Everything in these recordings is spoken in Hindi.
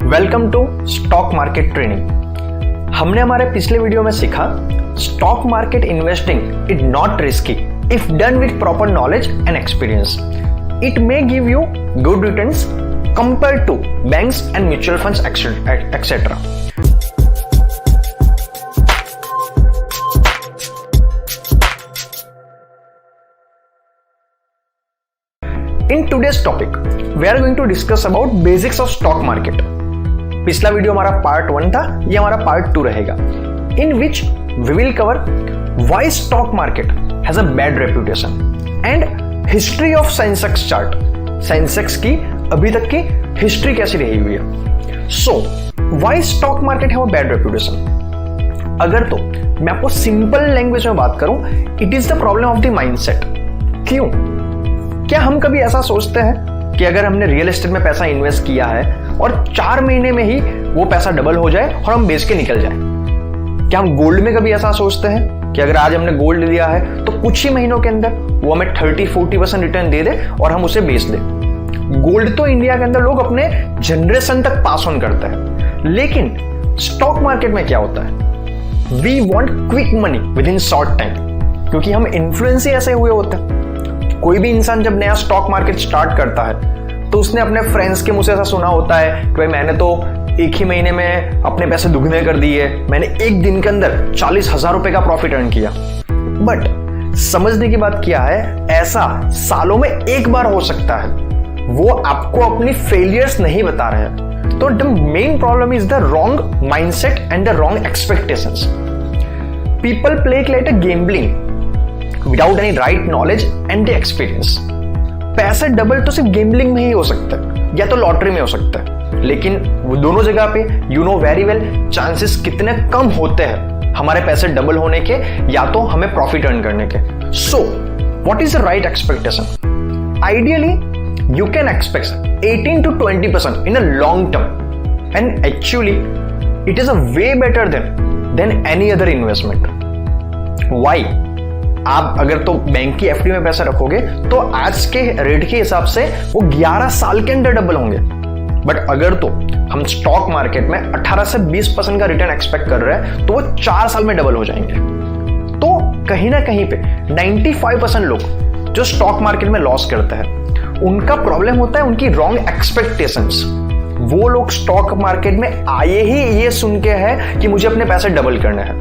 Welcome to stock market training. हमने हमारे पिछले वीडियो में सीखा stock market investing is not risky if done with proper knowledge and experience. It may give you good returns compare to banks and mutual funds etcetera. In today's topic, we are going to discuss about basics of stock market. पिछला वीडियो हमारा पार्ट 1 था, ये हमारा पार्ट 2 रहेगा, in which we will cover why stock market has a bad reputation and history of Sensex chart. Sensex की अभी तक की हिस्ट्री कैसी रही हुई है. So, why stock market have a bad reputation? अगर तो मैं आपको सिंपल लैंग्वेज में बात करूं, it is the problem of the mindset. क्यों? क्या हम कभी ऐसा सोचते हैं कि अगर हमने रियल एस्टेट में पैसा इन्वेस्ट किया है और 4 महीने में ही वो पैसा डबल हो जाए और हम बेच के निकल जाए? क्या हम गोल्ड में कभी ऐसा सोचते हैं कि अगर आज हमने गोल्ड लिया है तो कुछ ही महीनों के अंदर वो हमें 30-40% रिटर्न दे दे और हम उसे बेच दें? गोल्ड तो इंडिया के अंदर लोग अपने जनरेशन तक पास ऑन करते हैं, लेकिन स्टॉक मार्केट में क्या होता है? We want quick money with in short time, क्योंकि हम इन्फ्लुएंस ही ऐसे हुए होते हैं। कोई भी इंसान जब नया स्टॉक मार्केट स्टार्ट करता है तो उसने अपने फ्रेंड्स के मुंह से ऐसा सुना होता है कि भाई मैंने तो एक ही महीने में अपने पैसे दुगने कर दिए, मैंने एक दिन के अंदर 40,000 रुपए का प्रॉफिट अर्न किया। बट समझने की बात क्या है, ऐसा सालों में एक बार हो सकता है। वो आपको अपनी फेलियर्स नहीं बता रहे हैं। तो the main problem is the wrong mindset and the wrong expectations. People play like a gambling without any right knowledge and the experience. पैसे डबल तो सिर्फ गैम्बलिंग में ही हो सकता है या तो लॉटरी में हो सकता है, लेकिन वो दोनों जगह पे you know very well chances कितने कम होते हैं हमारे पैसे डबल होने के या तो हमें प्रॉफिट अर्न करने के। So what is the right expectation? Ideally you can expect 18 to 20% in a long term and actually it is a way better than any other investment. Why? आप अगर तो बैंक की एफडी में पैसा रखोगे तो आज के रेट के हिसाब से वो 11 साल के अंदर डबल होंगे। बट अगर तो हम स्टॉक मार्केट में 18 से 20% का रिटर्न एक्सपेक्ट कर रहे हैं तो वो 4 साल में डबल हो जाएंगे। तो कहीं ना कहीं पे 95% लोग जो स्टॉक मार्केट में लॉस करते हैं उनका प्रॉब्लम होता है उनकी रॉन्ग एक्सपेक्टेशंस। वो लोग स्टॉक मार्केट में आए ही ये सुन के है कि मुझे अपने पैसे डबल करने हैं,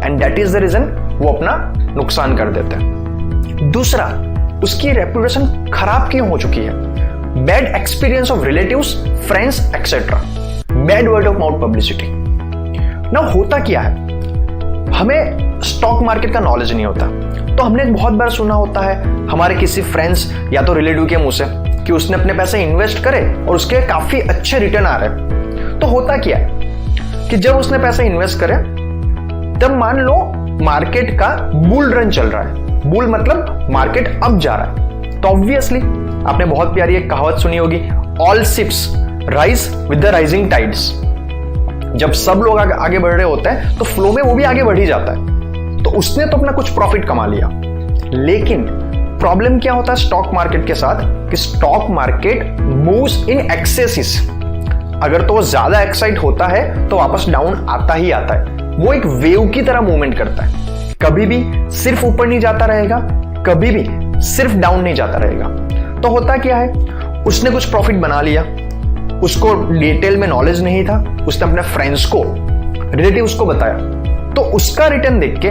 and that is the reason वो अपना नुकसान कर देते हैं। दूसरा, उसकी रेपुटेशन खराब क्यों हो चुकी है? Bad experience of relatives, friends etcetera, bad word of mouth publicity. ना होता क्या है, हमें स्टॉक मार्केट का नॉलेज नहीं होता, तो हमने बहुत बार सुना होता है हमारे किसी फ्रेंड्स या तो रिलेटिव के मुंह से कि उसने अपने पैसे इन्वेस्ट करे और उसके काफी अच्छे रिटर्न आ रहे। तो होता क्या है कि जब उसने पैसे इन्वेस्ट करे तब मान लो मार्केट का बुल रन चल रहा है। बुल मतलब मार्केट अप जा रहा है, तो ऑब्वियसली आपने बहुत प्यारी एक कहावत सुनी होगी, all ships rise with the rising tides. जब सब लोग आगे बढ़ रहे होते हैं तो फ्लो में वो भी आगे बढ़ ही जाता है। तो उसने तो अपना कुछ प्रॉफिट कमा लिया, लेकिन प्रॉब्लम क्या होता है स्टॉक मार्केट के साथ कि stock market moves in axes. अगर तो वो ज्यादा एक्साइट होता है तो वापस डाउन आता ही आता है। वो एक वेव की तरह मूवमेंट करता है, कभी भी सिर्फ ऊपर नहीं जाता रहेगा, कभी भी सिर्फ डाउन नहीं जाता रहेगा। तो होता क्या है, उसने कुछ प्रॉफिट बना लिया, उसको डिटेल में नॉलेज नहीं था, उसने अपने फ्रेंड्स को, रिलेटिव्स को बताया, तो उसका रिटर्न देख के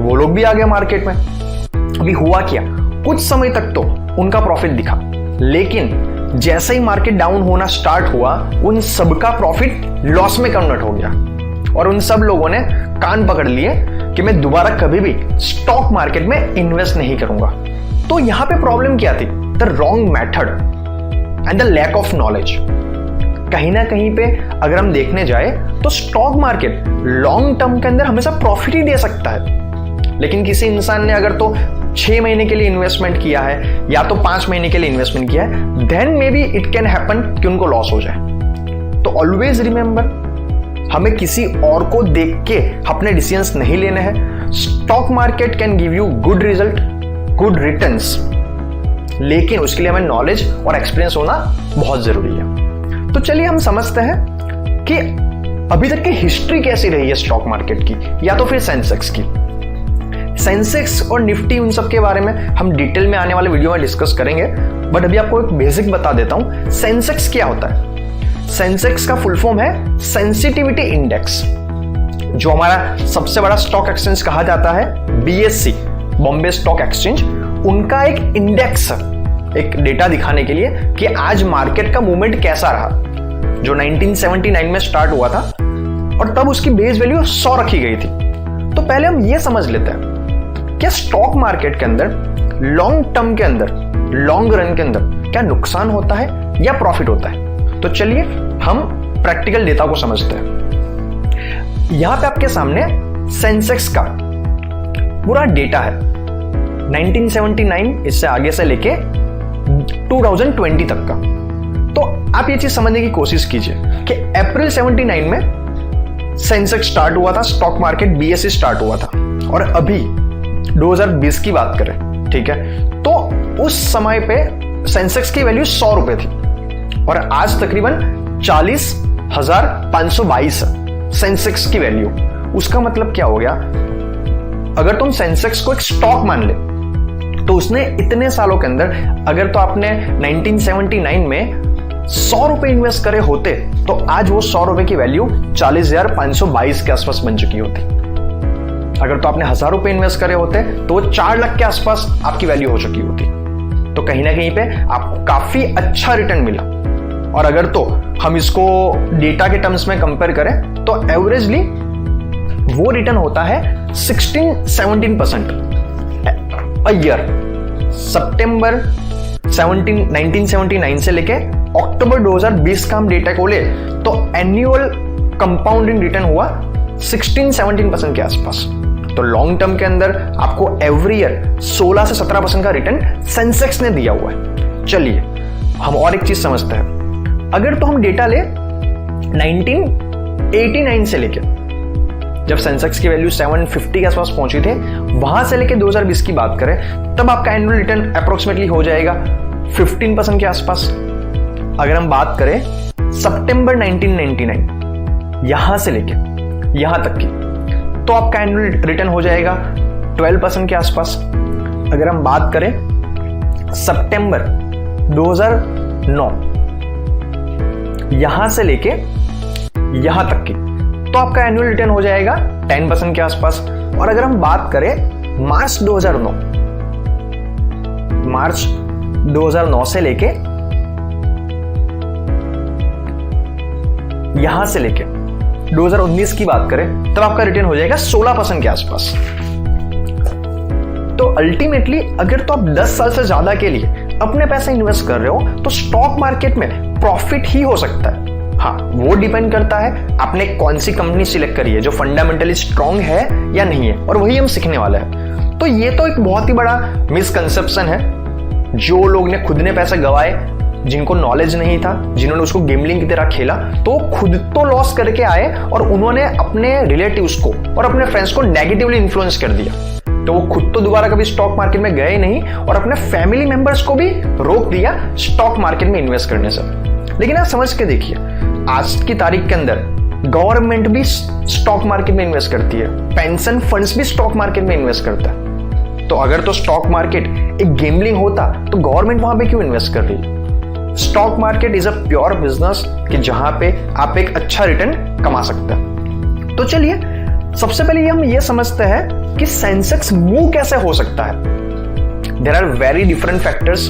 वो लोग भी आ गए मार्केट में। अभी हुआ क्या, कुछ समय तक तो उनका प्रॉफिट दिखा, लेकिन जैसे ही मार्केट डाउन होना स्टार्ट हुआ उन सबका प्रॉफिट लॉस में कन्वर्ट हो गया और उन सब लोगों ने कान पकड़ लिए कि मैं दोबारा कभी भी स्टॉक मार्केट में इन्वेस्ट नहीं करूंगा। तो यहां पे प्रॉब्लम क्या थी? The wrong method and the lack of knowledge. कहीं ना कहीं पे अगर हम देखने जाए तो स्टॉक मार्केट लॉन्ग टर्म के अंदर हमेशा प्रॉफिट ही दे सकता है, लेकिन किसी इंसान ने अगर तो 6 महीने के लिए इन्वेस्टमेंट किया है या तो 5 महीने के लिए इन्वेस्टमेंट किया है, then may be it can happen कि उनको लॉस हो जाए। तो ऑलवेज रिमेंबर, हमें किसी और को देख के अपने डिसीजंस नहीं लेने हैं। Stock market can give you good result, good returns, लेकिन उसके लिए हमें नॉलेज और एक्सपीरियंस होना बहुत जरूरी है। तो चलिए हम समझते हैं कि अभी तक की हिस्ट्री कैसी रही है स्टॉक मार्केट की, या तो फिर सेंसेक्स की। सेंसेक्स और निफ्टी उन सब के बारे में हम डिटेल में आने वाले वीडियो में डिस्कस करेंगे, बट अभी आपको एक बेसिक बता देता हूं। सेंसेक्स क्या होता है? सेंसेक्स का फुल फॉर्म है सेंसिटिविटी इंडेक्स। जो हमारा सबसे बड़ा स्टॉक एक्सचेंज कहा जाता है BSE, बॉम्बे स्टॉक एक्सचेंज, उनका एक इंडेक्स, एक डेटा दिखाने के लिए कि आज मार्केट का मूवमेंट कैसा रहा, जो 1979 में स्टार्ट हुआ था और तब उसकी बेस वैल्यू 100 रखी गई थी। तो पहले हम ये समझ लेते हैं कि स्टॉक मार्केट के अंदर लॉन्ग टर्म के अंदर, लॉन्ग रन के अंदर क्या नुकसान होता है या प्रॉफिट होता है। तो चलिए हम प्रैक्टिकल डेटा को समझते हैं। यहां पे आपके सामने सेंसेक्स का पूरा डेटा है 1979, इससे आगे से लेके 2020 तक का। तो आप ये चीज समझने की कोशिश कीजिए कि अप्रैल 79 में सेंसेक्स स्टार्ट हुआ था, स्टॉक मार्केट BSE स्टार्ट हुआ था, और अभी 2020 की बात करें, ठीक है, तो उस समय पे सेंसेक्स की वैल्यू 100 रुपए थी और आज तकरीबन 40,522 सेंसेक्स की वैल्यू। उसका मतलब क्या हो गया, अगर तुम सेंसेक्स को एक स्टॉक मान ले तो उसने इतने सालों के अंदर, अगर तो आपने 1979 में 100 रुपए इन्वेस्ट करे होते तो आज वो 100 रुपए की वैल्यू 40,522 के आसपास बन चुकी होती। अगर तो आपने 1000 रुपए इन्वेस्ट करे होते तो वो 4 लाख के आसपास आपकी वैल्यू हो चुकी होती। तो कहीं ना कहीं पे आपको काफी अच्छा रिटर्न मिला। और अगर तो हम इसको डेटा के टर्म्स में कंपेयर करें तो एवरेजली वो रिटर्न होता है 16-17% अ ईयर। सितंबर 1979 से लेके अक्टूबर 2020 का हम डेटा को ले तो एनुअल कंपाउंडिंग रिटर्न हुआ 16-17% के आसपास। तो लॉन्ग टर्म के अंदर आपको एवरी ईयर 16 से 17% का रिटर्न सेंसेक्स ने दिया हुआ है। चलिए हम और एक चीज समझते हैं। अगर तो हम डेटा ले 1989 से लेके, जब सेंसेक्स की वैल्यू 750 के आसपास पहुंची थे, वहां से लेके 2020 की बात करें, तब आपका एनुअल रिटर्न अप्रोक्सीमेटली हो जाएगा 15% के आसपास। अगर हम बात करें सितंबर 1999 यहां से लेके यहां तक की, तो आपका एनुअल रिटर्न हो जाएगा 12% के आसपास। अगर हम बात करें सितंबर 2009 यहां से लेके यहां तक की, तो आपका एनुअल रिटर्न हो जाएगा 10% के आसपास। और अगर हम बात करें मार्च 2009 से लेके यहां से लेके 2019 की बात करें, तब आपका रिटर्न हो जाएगा 16% के आसपास। तो अल्टीमेटली अगर तो आप 10 साल से ज्यादा के लिए अपने पैसे इन्वेस्ट कर रहे हो तो स्टॉक मार्केट में प्रॉफिट ही हो सकता है। हाँ, वो डिपेंड करता है आपने कौन सी कंपनी सिलेक्ट करी है, जो फंडामेंटली स्ट्रांग है या नहीं है, और वही हम सीखने वाले हैं। तो ये तो एक बहुत ही बड़ा मिसकंसेप्शन है। जो लोग ने खुद ने पैसे गवाए, जिनको नॉलेज नहीं था, जिन्होंने उसको गेमलिंग की तरह खेला, तो खुद तो लॉस करके आए और उन्होंने अपने रिलेटिव्स को और अपने फ्रेंड्स को नेगेटिवली इन्फ्लुएंस कर दिया। तो वो खुद तो दोबारा कभी स्टॉक मार्केट में गए नहीं और अपने फैमिली मेंबर्स को भी रोक दिया स्टॉक मार्केट में इन्वेस्ट करने से। लेकिन आप समझ के देखिए, आज की तारीख के अंदर गवर्नमेंट भी स्टॉक मार्केट में इन्वेस्ट करती है, पेंशन फंड्स भी स्टॉक मार्केट में इन्वेस्ट करता है। तो अगर तो स्टॉक मार्केट एक गेमलिंग होता तो गवर्नमेंट वहां पे क्यों इन्वेस्ट कर रही है? Stock market is a pure business कि जहां पे आप एक अच्छा रिटर्न कमा सकते हैं। तो चलिए सबसे पहले हम ये समझते हैं कि सेंसेक्स मूव कैसे हो सकता है। There are very different factors,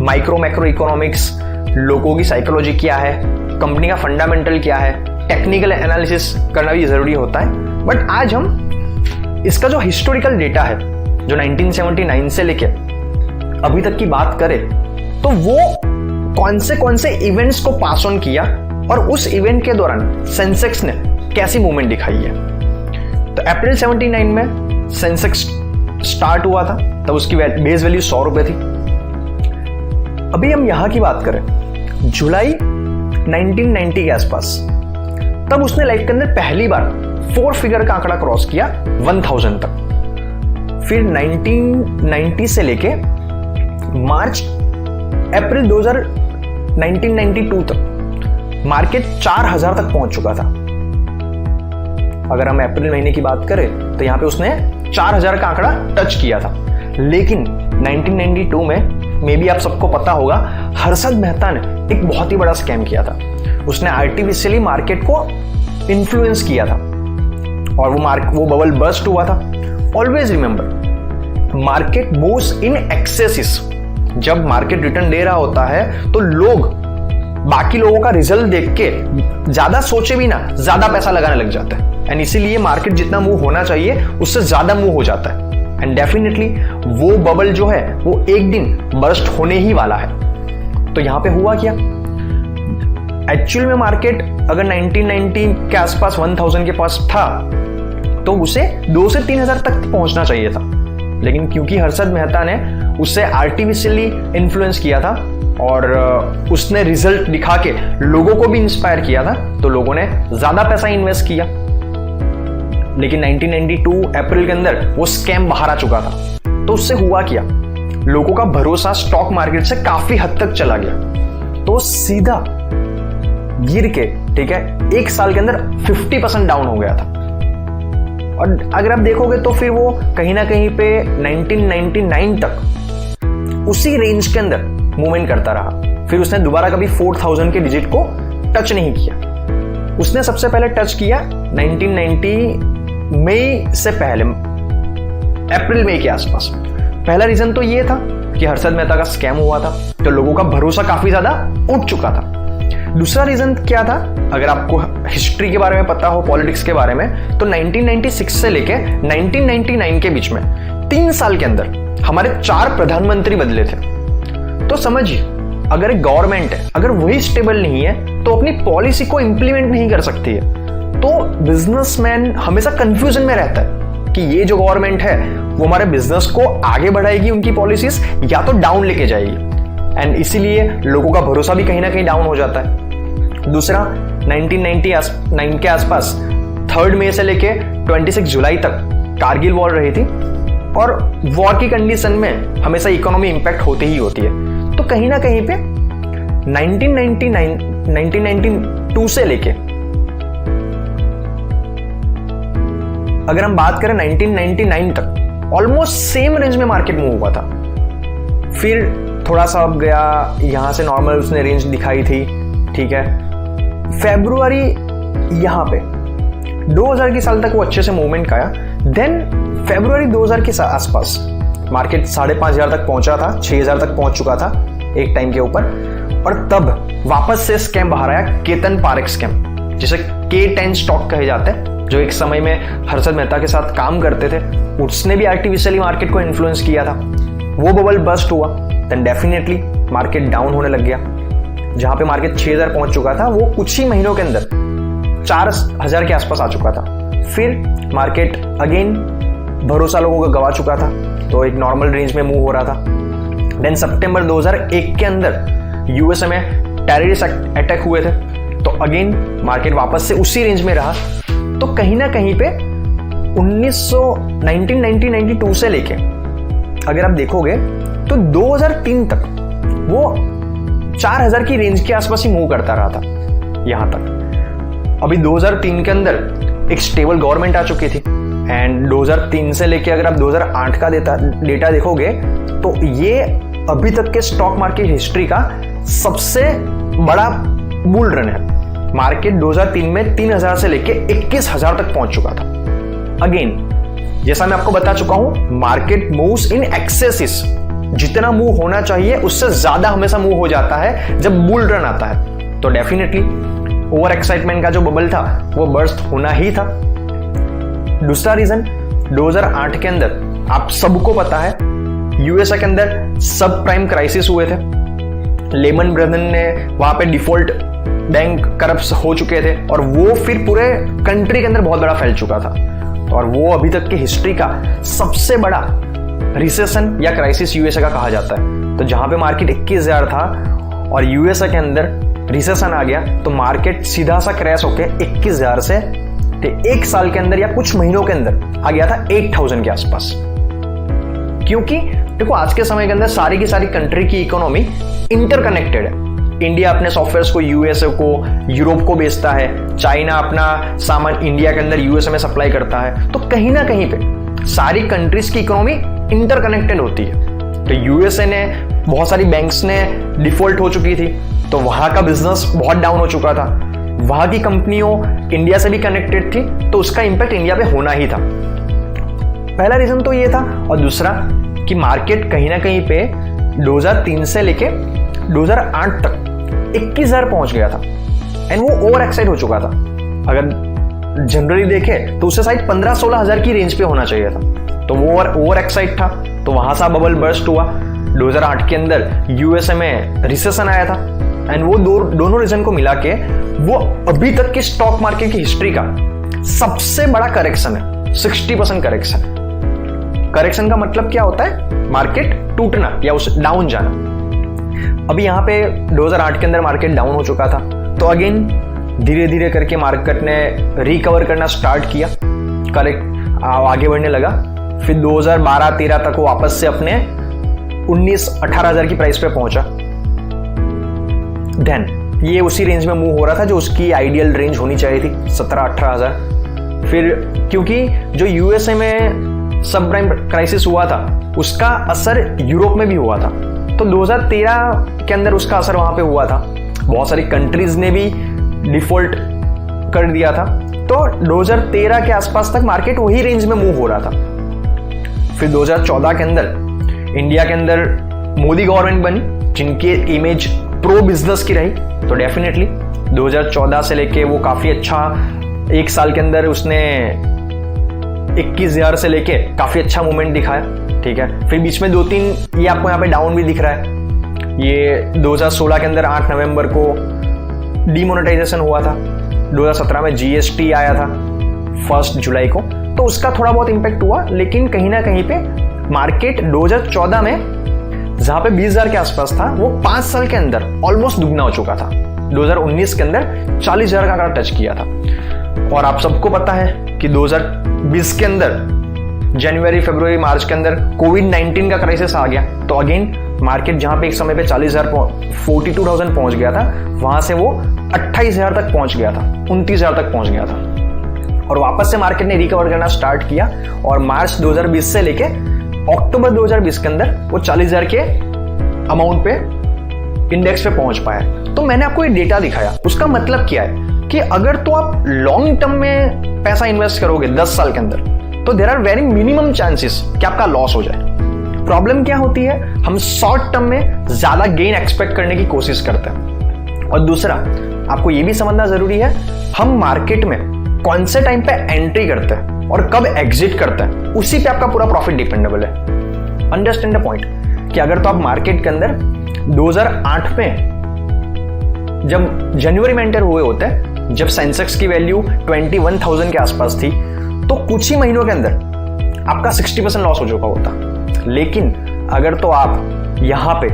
micro macro economics, लोगों की साइकोलॉजी क्या है, कंपनी का फंडामेंटल क्या है, टेक्निकल एनालिसिस करना भी जरूरी होता है। बट आज हम इसका जो हिस्टोरिकल डेटा है, जो 1979 से लेके अभी तक की बात करें, तो वो कौन से इवेंट्स को पास ऑन किया और उस इवेंट के दौरान सेंसेक्स ने कैसी मूवमेंट दिखाई है। तो अप्रैल 79 में सेंसेक्स स्टार्ट हुआ था, तब उसकी बेस वैल्यू 100 रुपए थी। अभी हम यहां की बात करें जुलाई 1990 के आसपास, तब उसने लाइफ के अंदर पहली बार 4 फिगर का आंकड़ा क्रॉस किया 1000 तक। फिर 1990 से लेके अप्रैल 1992 तक मार्केट 4000 तक पहुंच चुका था। अगर हम अप्रैल महीने की बात करें तो यहां पे उसने 4000 का आंकड़ा टच किया था। लेकिन 1992 में मे बी आप सबको पता होगा, हर्षद मेहता ने एक बहुत ही बड़ा स्कैम किया था। उसने आर्टिफिशियली मार्केट को इन्फ्लुएंस किया था और वो बबल बस्ट हुआ था। Always remember, market moves in axes. जब मार्केट रिटर्न दे रहा होता है तो लोग बाकी लोगों का रिजल्ट देख के ज्यादा सोचे भी ना ज्यादा पैसा लगाने लग जाता है, एंड इसीलिए मार्केट जितना मूव होना चाहिए उससे ज्यादा मूव हो जाता है। एंड डेफिनेटली वो बबल जो है वो एक दिन बर्स्ट होने ही वाला है। तो यहां पे हुआ क्या, एक्चुअल में मार्केट अगर 1990 के आसपास 1000 के पास था तो उसे 2 से 3000 तक पहुंचना चाहिए था। लेकिन क्योंकि हर्षद मेहता ने उसे आर्टिफिशियली इन्फ्लुएंस किया था और उसने रिजल्ट दिखा के लोगों को भी इंस्पायर किया था, तो लोगों ने ज्यादा पैसा इन्वेस्ट किया। लेकिन 1992 अप्रैल के अंदर वो स्कैम बाहर आ चुका था। तो उससे हुआ क्या, लोगों का भरोसा स्टॉक मार्केट से काफी हद तक चला गया। तो सीधा गिर के, ठीक है, एक साल के अंदर 50% डाउन हो गया था। और अगर आप देखोगे तो फिर वो कहीं ना कहीं पे 1999 तक उसी रेंज के अंदर मूवमेंट करता रहा। फिर उसने दोबारा कभी 4000 के डिजिट को टच नहीं किया। उसने सबसे पहले टच किया 1990 मई से पहले, अप्रैल मई के आसपास। पहला रीजन तो ये था कि हर्षद मेहता का स्कैम हुआ था, तो लोगों का भरोसा काफी ज्यादा उठ चुका था। दूसरा रीजन क्या था, अगर आपको हिस्ट्री के बारे में पता हो, पॉलिटिक्स के बारे में, तो 1996 से लेके 1999 के बीच में 3 साल के अंदर हमारे 4 प्रधानमंत्री बदले थे। तो समझिए, अगर एक गवर्नमेंट है, अगर वही स्टेबल नहीं है तो अपनी पॉलिसी को इंप्लीमेंट नहीं कर सकती है। तो बिजनेसमैन हमेशा कंफ्यूजन में रहता है कि ये जो गवर्नमेंट है वो हमारे बिजनेस को आगे बढ़ाएगी उनकी पॉलिसीज, या तो डाउन लेके जाएगी। एंड इसीलिए लोगों का भरोसा भी कहीं ना कहीं डाउन हो जाता है। दूसरा, 1999 के आसपास 3 मई से लेके 26 जुलाई तक कारगिल वॉर रही थी, और वॉर की कंडीशन में हमेशा इकोनॉमी इंपैक्ट होती ही होती है। तो कहीं ना कहीं पे 1992 से लेके अगर हम बात करें 1999 तक ऑलमोस्ट सेम रेंज में मार्केट मूव हुआ था। फिर थोड़ा सा अब गया, यहां से नॉर्मल उसने रेंज दिखाई थी, ठीक है। फरवरी यहां पे 2000 के साल तक वो अच्छे से मूवमेंट आया। देन फरवरी 2000 के आसपास मार्केट 5500 तक पहुंचा था, 6000 तक पहुंच चुका था एक टाइम के ऊपर। और तब वापस से स्कैम बाहर आया, केतन पारेख स्कैम, जिसे K10 स्टॉक कहे जाते हैं, जो एक समय में हर्षद मेहता के साथ काम करते थे। उसने भी आर्टिफिशियली मार्केट को इन्फ्लुएंस किया था। वो बबल बस्ट हुआ, देन डेफिनेटली मार्केट डाउन होने लग गया। जहां पे मार्केट 6000 पहुंच चुका था, वो कुछ ही महीनों के अंदर 4000 के आसपास आ चुका था। फिर मार्केट अगेन भरोसा लोगों का गवा चुका था, तो एक नॉर्मल रेंज में मूव हो रहा था। देन सितंबर 2001 के अंदर यूएसए में टेररिस्ट अटैक हुए थे, तो अगेन मार्केट वापस से उसी रेंज में रहा। तो कहीं ना कहीं पे 1992 से लेके अगर आप देखोगे तो 2003 तक वो 4000 की रेंज के आसपास ही मूव करता रहा था यहां तक। अभी 2003 के अंदर एक स्टेबल गवर्नमेंट आ चुकी थी, एंड 2003 से लेके अगर आप 2008 का डेटा देखोगे तो ये अभी तक के स्टॉक मार्केट हिस्ट्री का सबसे बड़ा बुल रन है। मार्केट 2003 में 3000 से लेके 21000 तक पहुंच चुका था। अगेन जैसा मैं आपको बता चुका हूं, मार्केट मूव्स इन एक्सेसिस। जितना मूव होना चाहिए उससे ज्यादा हमेशा मूव हो जाता है जब बुल रन आता है। तो डेफिनेटली ओवर एक्साइटमेंट का जो बबल था वो बर्स्ट होना ही था। दूसरा रीजन, 2008 के अंदर आप सबको पता है यूएसए के अंदर सब प्राइम क्राइसिस हुए थे। लेमन ब्रदर ने वहां पे डिफॉल्ट बैंक करप्ट हो चुके थे, और वो फिर पूरे कंट्री के अंदर बहुत बड़ा फैल चुका था। और वो अभी तक की हिस्ट्री का सबसे बड़ा रिसेशन या क्राइसिस यूएसए का कहा जाता है। तो जहां पे मार्केट 21000 था और यूएसए के अंदर रिसेशन आ गया, तो मार्केट सीधा सा क्रैश होके 21000 से एक साल के अंदर या कुछ महीनों के अंदर आ गया था 8000 के आसपास। क्योंकि देखो आज के समय के अंदर सारी की सारी कंट्री की इकोनॉमी इंटरकनेक्टेड है। इंडिया अपने सॉफ्टवेयर्स को यूएसए को, यूरोप को बेचता है, चाइना अपना सामान इंडिया के अंदर यूएसए में सप्लाई करता है। तो कहीं ना कहीं पे सारी कंट्रीज की इकोनॉमी इंटरकनेक्टेड होती है। तो यूएसए ने बहुत सारी बैंक्स ने डिफॉल्ट हो चुकी थी, तो वहां का बिजनेस बहुत डाउन हो चुका था। वहां की कंपनियों इंडिया से भी कनेक्टेड थी, तो उसका इंपैक्ट इंडिया पे होना ही था। पहला रीजन तो ये था। और दूसरा कि मार्केट कहीं ना कहीं पे 2003 से लेके 2008 तक 21,000 पहुंच गया था एंड वो ओवर एक्साइट हो चुका था। अगर जनरली देखे तो उससे शायद 15-16 हजार की रेंज पे होना चाहिए था, तो वो ओवर एक्साइट था। तो वहां सा बबल बर्स्ट हुआ। 2008 के अंदर यूएसए में रिसेशन आया था एंड वो दोनों रीजन को मिला के वो अभी तक की स्टॉक मार्केट की हिस्ट्री का सबसे बड़ा करेक्शन है। 60% करेक्शन। करेक्शन का मतलब क्या होता है? मार्केट टूटना या उस डाउन जाना। अभी यहां पे 2008 के अंदर मार्केट डाउन हो चुका था, तो अगेन धीरे धीरे करके मार्केट ने रिकवर करना स्टार्ट किया, करेक्ट आगे बढ़ने लगा। फिर 2012-13 तक वो वापस से अपने 19-18 हजार की प्राइस पे पहुंचा। देन ये उसी रेंज में मूव हो रहा था जो उसकी आइडियल रेंज होनी चाहिए थी, 17-18 हजार। फिर क्योंकि जो यूएसए में सब प्राइम क्राइसिस हुआ था उसका असर यूरोप में भी हुआ था, तो 2013 के अंदर उसका असर वहां पे हुआ था। बहुत सारी कंट्रीज ने भी डिफॉल्ट कर दिया था, तो 2013 के आसपास तक मार्केट वही रेंज में मूव हो रहा था। फिर 2014 के अंदर इंडिया के अंदर मोदी गवर्नमेंट बनी, जिनकी इमेज प्रो बिजनेस की रही, तो डेफिनेटली 2014 से लेके वो काफी अच्छा, एक साल के अंदर उसने 21,000 से लेके काफी अच्छा मूवमेंट दिखाया। ठीक है, फिर बीच में 2-3 ये आपको यहाँ पे डाउन भी दिख रहा है। ये 2016 के अंदर 8 नवंबर को डीमोनेटाइजेशन हुआ था। 2017 में जीएसटी आया था 1 जुलाई को, तो उसका थोड़ा बहुत इंपैक्ट हुआ। लेकिन कहीं ना कहीं पे मार्केट 2014 में जहां पे 20,000 के आसपास था, वो 5 साल के अंदर ऑलमोस्ट दुगना हो चुका था। 2019 के अंदर 40,000 का आंकड़ा टच किया था। और आप सबको पता है कि 2020 के अंदर जनवरी, फरवरी, मार्च के अंदर कोविड-19 का क्राइसिस आ गया, तो अगेन मार्केट जहां पे एक समय पे 42,000 पहुंच गया था, वहां से वो 28,000 तक पहुंच गया था, 29,000 तक पहुंच गया था। और वापस से मार्केट ने रिकवर करना स्टार्ट किया और मार्च 2020 से लेके अक्टूबर 2020 के अंदर वो 40,000 के अमाउंट पे इंडेक्स पे पहुंच पाया। तो मैंने आपको ये डेटा दिखाया, उसका मतलब क्या है कि अगर तो आप लॉन्ग टर्म में पैसा इन्वेस्ट करोगे 10 साल के अंदर, तो there are very minimum chances कि आपका लॉस हो जाए। प्रॉब्लम क्या होती है, हम शॉर्ट टर्म में ज्यादा गेन एक्सपेक्ट करने की कोशिश करते हैं। और दूसरा आपको यह भी समझना जरूरी है, हम मार्केट में कौन से टाइम पे एंट्री करते हैं और कब एग्जिट करते हैं, उसी पे आपका पूरा प्रॉफिट डिपेंडेबल है। अंडरस्टैंड द पॉइंट कि अगर तो आप मार्केट के अंदर 2008 में जब जनवरी में एंटर हुए होते हैं, जब सेंसेक्स की वैल्यू 21,000 के आसपास थी, तो कुछ ही महीनों के अंदर आपका 60% लॉस हो चुका होता। लेकिन अगर तो आप यहां पे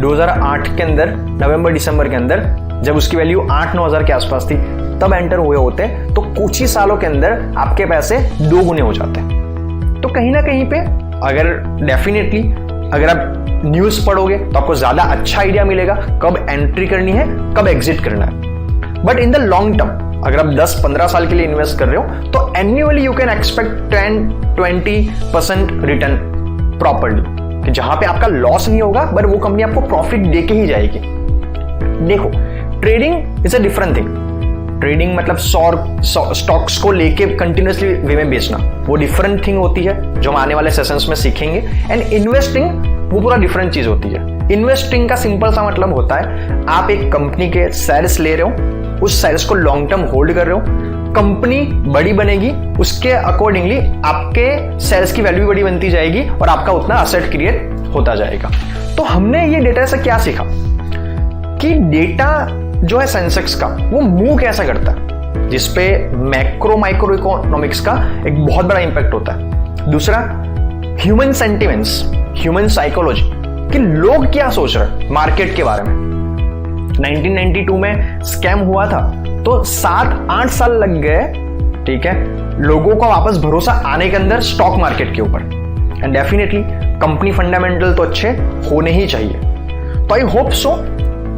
2008 के अंदर नवंबर दिसंबर के अंदर जब उसकी वैल्यू 8-9 हजार के आसपास थी तब एंटर हुए होते, तो कुछ ही सालों के अंदर आपके पैसे 2 गुने हो जाते हैं। तो कहीं ना कहीं पे अगर डेफिनेटली अगर आप न्यूज पढ़ोगे तो आपको ज्यादा अच्छा आइडिया मिलेगा कब एंट्री करनी है, कब एग्जिट करना है। But in the long term अगर आप 10-15 साल के लिए इन्वेस्ट कर रहे हो, तो annually you can expect 10-20% return properly, कि जहां पे आपका लॉस नहीं होगा बट वो कंपनी आपको प्रॉफिट दे के ही जाएगी। देखो, trading is a different thing. Trading मतलब स्टॉक्स को लेके कंटिन्यूअसली वे में बेचना, वो डिफरेंट थिंग होती है जो हम आने वाले सेशंस में सीखेंगे। एंड इन्वेस्टिंग वो पूरा डिफरेंट चीज होती है। इन्वेस्टिंग का सिंपल सा मतलब होता है, आप एक कंपनी के शेयर्स ले रहे हो, उस शेयर्स को लॉन्ग टर्म होल्ड कर रहे हो, कंपनी बड़ी बनेगी, उसके अकॉर्डिंगली आपके शेयर्स की वैल्यू बड़ी बनती जाएगी और आपका उतना असेट क्रिएट होता जाएगा। तो हमने ये डेटा से क्या सीखा कि डेटा जो है सेंसेक्स का वो मूव कैसा करता है, जिसपे मैक्रो माइक्रो इकोनॉमिक्स का एक बहुत बड़ा इंपैक्ट होता है। दूसरा, ह्यूमन सेंटिमेंट्स, ह्यूमन साइकोलॉजी, कि लोग क्या सोच रहे हैं मार्केट के बारे में। 1992 में स्कैम हुआ था, तो 7-8 साल लग गए, ठीक है, लोगों का वापस भरोसा आने के अंदर स्टॉक मार्केट के ऊपर। एंड डेफिनेटली कंपनी फंडामेंटल तो अच्छे होने ही चाहिए। तो आई होप सो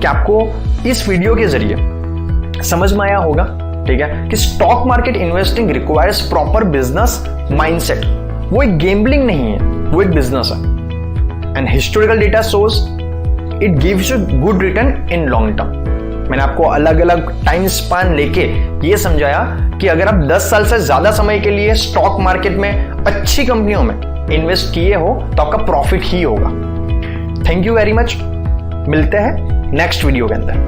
कि आपको इस वीडियो के जरिए समझ में आया होगा, ठीक है, कि stock market investing requires proper business mindset. वो एक गेम्बलिंग नहीं है, वो एक बिजनेस है। And historical data shows it gives you good return in long term. मैंने आपको अलग अलग टाइम स्पान लेके ये समझाया कि अगर आप 10 साल से ज्यादा समय के लिए स्टॉक मार्केट में अच्छी कंपनियों में इन्वेस्ट किए हो तो आपका प्रॉफिट ही होगा। Thank you very much. मिलते हैं नेक्स्ट वीडियो के अंदर।